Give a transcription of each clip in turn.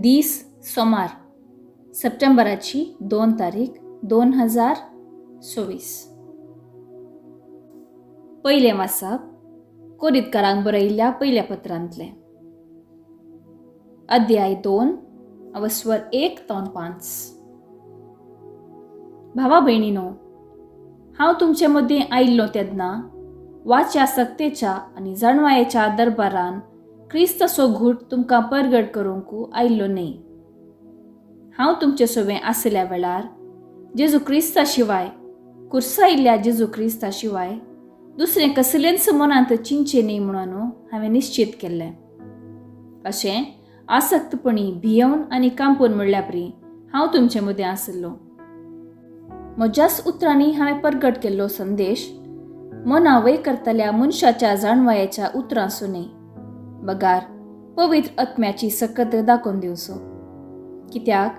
दीस सोमार सप्टेंबराची 2 तारीख 2024. पहिले वाचप कोरिंथकारांक बरयल्ल्या पयल्या पत्रांतले अध्याय 2 अवस्वर 1 ते 5. भावा भयणीनो, हांव तुमचे मदीं आयिल्लो तेन्ना वाच्या सक्तेच्या आनी जाणवायेच्या दरबारान क्रिस्ताचो घूट तुमकां परगट करूंक आयिल्लो न्ही. हांव तुमचे सोबे आसल्या वेळार जेजू क्रिस्ता शिवाय, कुर्सायिल्ल्या जेजू क्रिस्ता शिवाय दुसरें कसलेंच मनांत चिंचे न्ही म्हणून हांवें निश्चित केल्लें. अशें आसक्तपणी भियेवन आनी कांपून म्हणल्या परी हांव तुमचे मदीं आसलो. म्हज्याच उतरांनी हांवें परगट केल्लो संदेश मना वय करतल्या मनशाच्या जाणवायेच्या उतरांसूं न्ही, बगार पवित्र आत्म्याची सकत दाखोवन दिवचो. कित्याक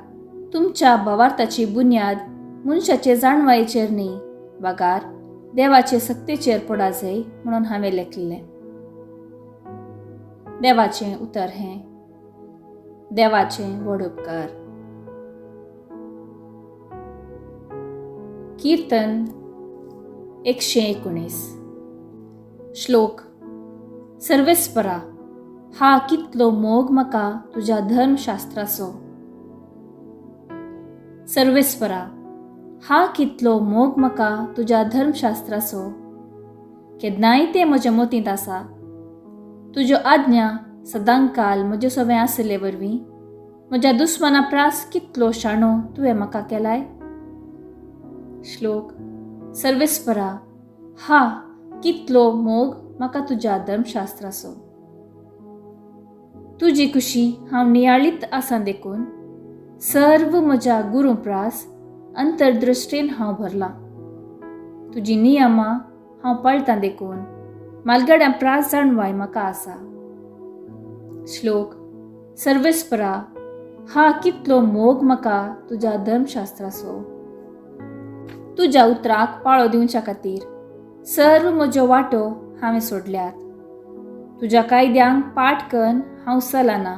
तुमच्या भावार्थाची बुन्याद मनशाचे जाणवायेचेर न्ही, बगार देवाचे सक्तेचेर पडा जाय म्हणून हांवें लेखिल्लें. देवाचें उतर हें. देवाचें व्हड उपकार. कीर्तन 119. श्लोक. सर्वेस्परा, हा कितलो मोग म्हाका तुज्या धर्मशास्त्राचो. सर्वेस्परा, हा कितलो मोग म्हाका तुज्या धर्मशास्त्राचो. केन्नाय तें म्हज्या मतींत आसा. तुज्यो आज्ञा सदांकाल म्हजे सोबे आसले वरवीं म्हज्या दुस्मना प्रास कितलो शाणो तुवें म्हाका केलाय. श्लोक. सर्वेस्परा, हा कितलो मोग म्हाका तुज्या धर्मशास्त्राचो. तुजी खुशी हांव नियाळीत आसा देखून सर्व म्हज्या गुरूप्रास अंतरदृश्टेन हांव भरलां. तुजी नियमां हांव पाळटां देखून मालगड्या प्रास जाणवाय म्हाका आसा. श्लोक. सर्वेस्परा, हा कितलो मोग म्हाका तुज्या धर्मशास्त्राचो. तुज्या उतराक पाळो दिवच्या खातीर सर्व म्हज्यो वाटो हांवें सोडल्यात. तुज्या कायद्यांक पाठ करून हांव चलना,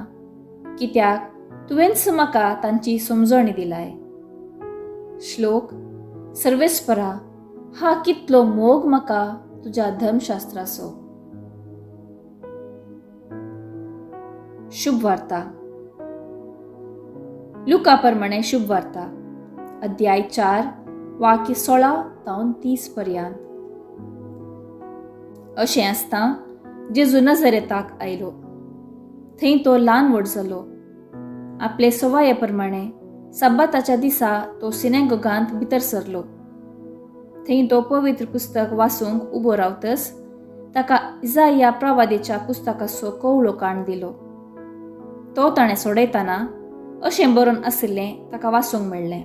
कित्याक तुवेंच म्हाका तांची समजणी दिलाय. श्लोक. सर्वेस्परा, हा कितलो मोग म्हाका तुज्या धर्मशास्त्राचो. शुभ वार्ता. लुका प्रमाणे शुभ वार्ता अध्याय 4 वाक्य 16 ते 30 पर्यंत. अशें आसता जेजू नजरेताक आयलो. थंय तो ल्हान व्हड जालो. आपले सवाये प्रमाणे सब्बाताच्या दिसा तो सिनेगोगांत भितर सरलो. थंय तो पवित्र पुस्तक वाचूंक उबो रावतच ताका इसाया प्रवादेच्या पुस्तकाचो कवळो काण दिलो. तो ताणें सोडयतना अशें बरोवन आशिल्लें ताका वाचूंक मेळ्ळें.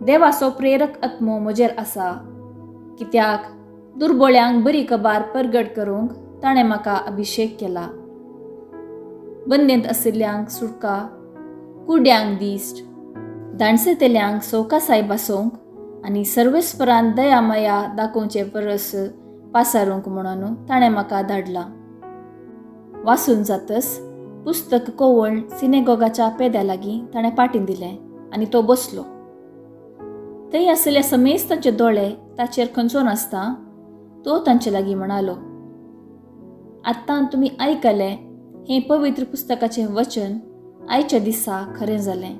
देवाचो प्रेरक आत्मो म्हजेर आसा, कित्याक दुर्बळ्यांक बरी खबर परगट करूंक ताणें म्हाका अभिषेक केला. बंदेंत आशिल्ल्यांक सुटका, कुड्यांक दिश्ट, दाणसेतेल्यांक सवकासाय बसोवंक आनी सर्वेस्परान दया माया दाखोवचे परस पासारूंक म्हणून ताणें म्हाका धाडला. वाचून जातच पुस्तक कोवळ सिनेगोगाच्या पेद्या लागीं ताणें पाटीन दिलें आनी तो बसलो. थंय आशिल्ले समेज तांचे दोळे ताचेर खंचून आसता तो तांचे लागीं म्हणालो, आतां तुमी आयकलें हें पवित्र पुस्तकाचें वचन आयच्या दिसा खरें जालें.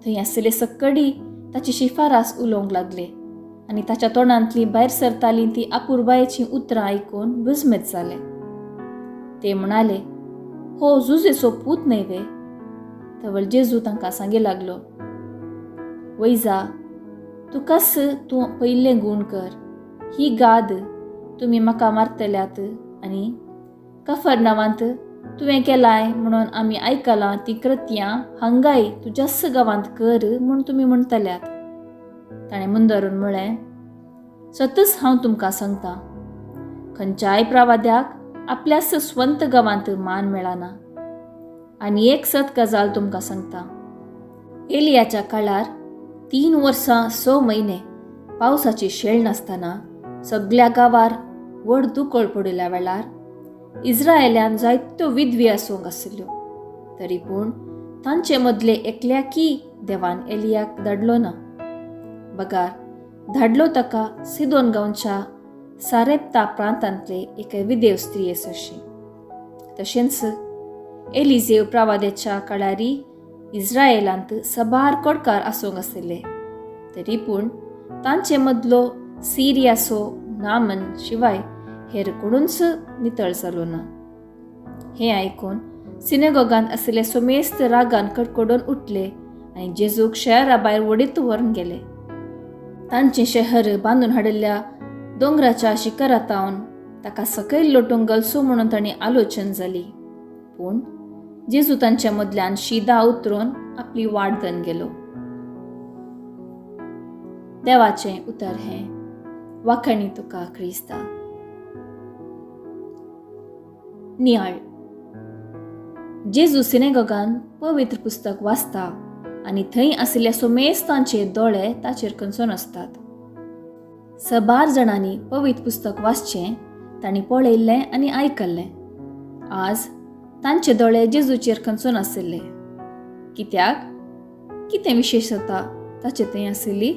थंय आशिल्ले सक्कडी ताची शिफारस उलोवंक लागले आनी ताच्या तोंडांतलीं भायर सरतालीं ती अपुरबायेचीं उतरां आयकून बुजमेत जाले. ते म्हणाले, हो जुजेचो पूत न्हय वे. तवळ जेजू तांकां सांगे लागलो, वैजा, तुकास तूं पयलें गूण कर. ही गाद तुमी म्हाका मारतल्यात आनी कफरनावांत तुवें केलाय म्हणून आमी आयकलां ती कृत्यां हांगाय तुज्याच गांवांत कर म्हूण तुमी म्हणटल्यात. ताणें मुंदरून म्हळें, सतच हांव तुमकां सांगतां, खंयच्याय प्रवाद्याक आपल्याच स्वंत गांवांत मान मेळना. आनी एक सत गजाल तुमकां सांगतां, एलियाच्या काळार 3 वर्सां 6 म्हयने पावसाची शेळ नासतना सगळ्या गांवार व्हड दुकोळ पडिल्ल्या वेळार इस्रायेलान जायत्यो विधवी आसूंक आशिल्ल्यो. तरी पूण तांचे मदले एकल्याकी देवान एलियाक धाडलो ना. बगार धाडलो ताका सिदोन गांवच्या सारेप्ता प्रांतांतले एके विदेव स्त्रियेस अशी. तशेंच एलिजेव प्रावाद्याच्या काळारी इस्रायेलांत सबार कोडकार आसूंक आशिल्ले. तरी पूण तांचे मदलो सिरियासो नामन शिवाय हेर कोणूच नितळ जालो ना. हें आयकून सिनेगॉगांत आशिल्ले सोमेस्त रागान कडकडून उठले आनी जेजूक शहरा भायर वडीत व्हरून गेले. तांचें शहर बांदून हाडिल्ल्या दोंगराच्या शिखरांतावन ताका सकयल लोटूंक गलसो म्हणून तांणी आलोचन जाली. पूण जेजू तांच्या मदल्यान शिदा उतरून आपली वाट धन गेलो. देवाचें उतर हें. वाखणी तुका क्रिस्ता. नियाळ. जेजू सिनेगॉगान पवित्र पुस्तक वाचता आनी थंय आशिल्ल्या सोमेस्तांचे दोळे ताचेर खंचून आसतात. सबार जाणांनी पवित्र पुस्तक वाचचें तांणी पळयल्लें आनी आयकल्लें. आज तांचे दोळे जेजूचेर खंचून आशिल्ले. कित्याक? कितें विशेशता ताचे थंय आशिल्ली?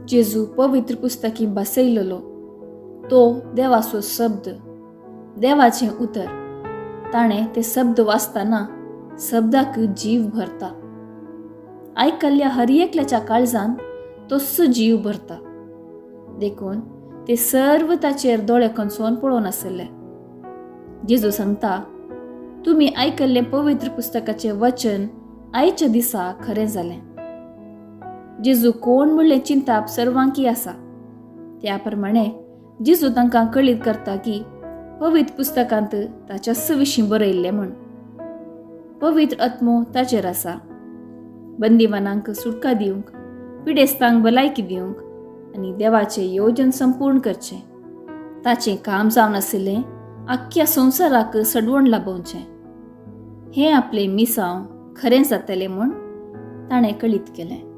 जेजू पवित्र पुस्तकी बसयल्लो तो देवाचो शब्द, देवाचें उतर. ताणें ते शब्द वाचतना शब्दाक जीव भरता. आयकल्ल्या हर एकल्याच्या काळजांत तोच जीव भरता. देखून ते सर्व ताचेर दोळे खंचोवन पळोवन आशिल्ले. जेजू सांगता, तुमी आयकल्लें पवित्र पुस्तकाचें वचन आयच्या दिसा खरें जालें. जेजू कोण म्हणलें चिंताप सर्वांकी आसा. त्या प्रमाणे जेजू तांकां कळीत करता की पवित्र पुस्तकांत ताच्याच विशीं बरयल्लें म्हूण. पवित्र आत्मो ताचेर आसा. बंदिवानांक सुटका दिवंक, पिडेस्तांक भलायकी दिवंक आनी देवाचें येवजन संपूर्ण करचें. ताचें काम जावन आशिल्लें आख्ख्या संवसाराक सडवण लाबोवचें. हें आपलें मिसांव खरें जातलें म्हूण ताणें कळीत केलें.